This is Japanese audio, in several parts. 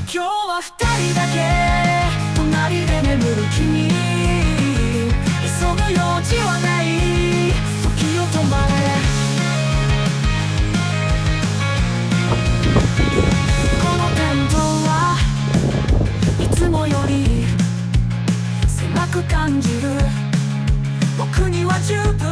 今日は二人だけ隣で眠る君、急ぐ用事はない、時よ止まれ。この天井はいつもより狭く感じる、僕には十分。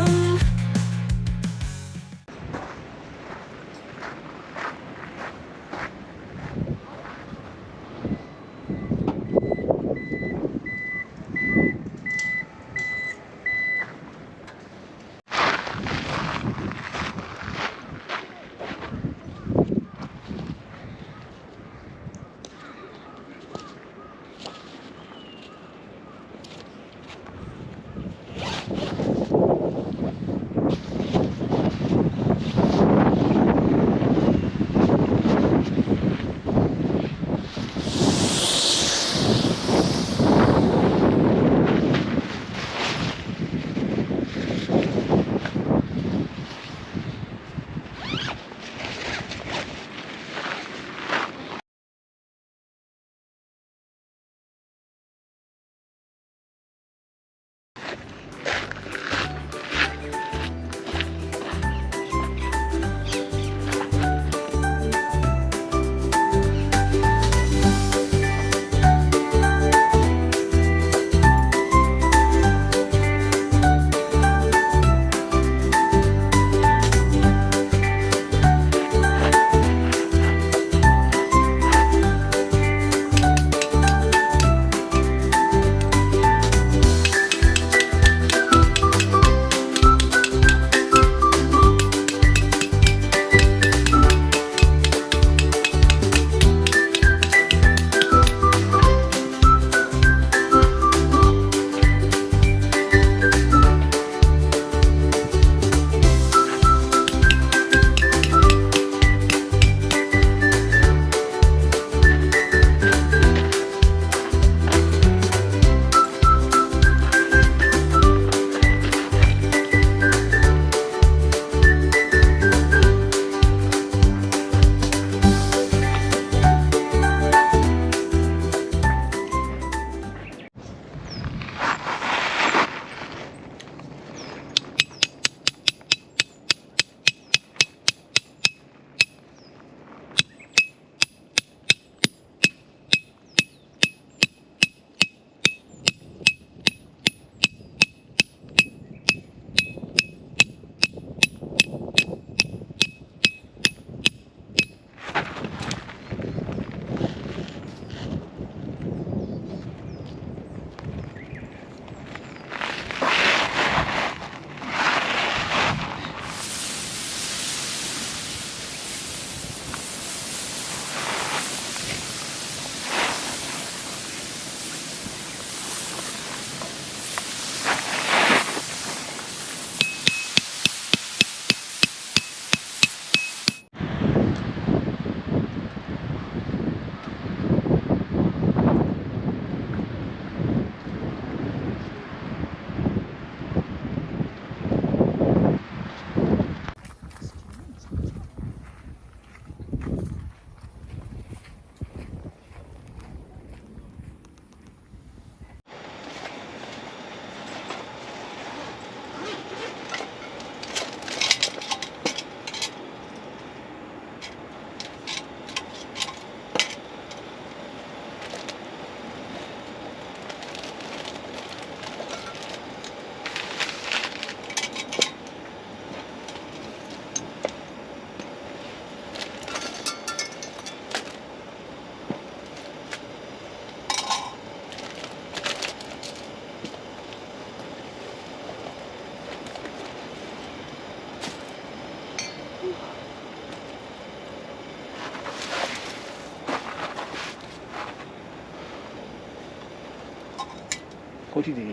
コーヒーでいい。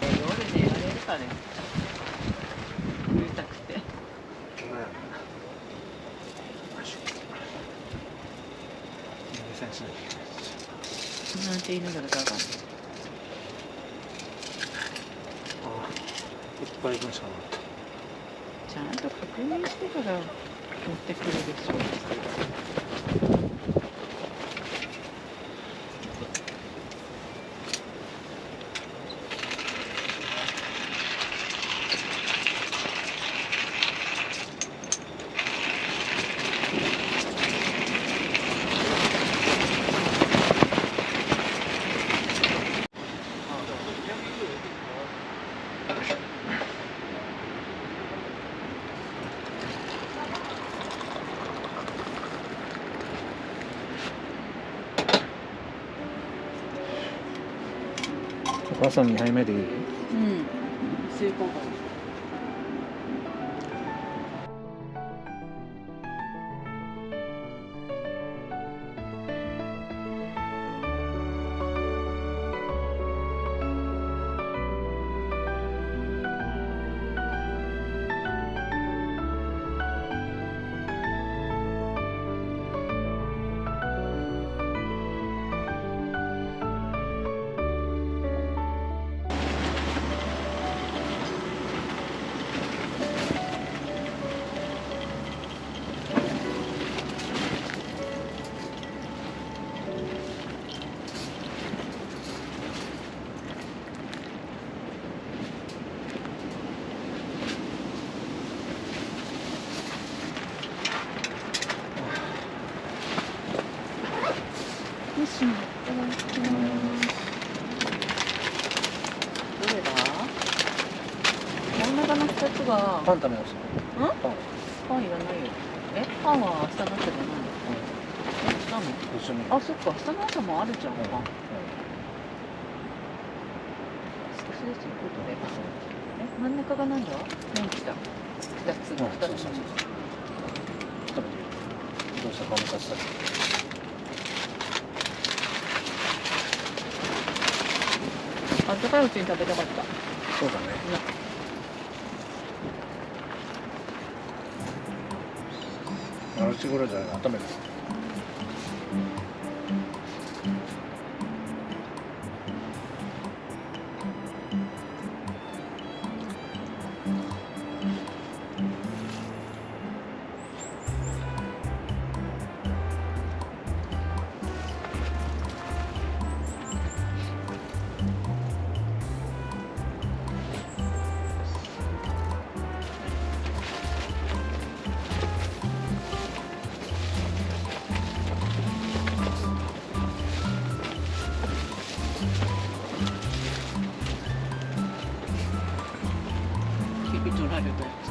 夜でやれるかね。うるさくて。先生。って言いながらだからあ1杯分しかなかっちゃんと確認してから持ってくるでしょ。た。お母さん2杯目でいい？うん。成功か。よし、いただきます。どれだ？真ん中の2つがパン食べます。ん？パン。パンいらないよ。パンは明日の朝じゃないの？明日も？一緒に。あ、そっか、明日の朝もあるじゃん、うんパン。少しずつ行くとね。真ん中がなんだ？メンチだ。2つ。そうそうそう。食べてみる。どうしたかおかしだけ。あったかいうちに食べたかった。そうだね。7時頃じゃない、温める。日々取られたやつ。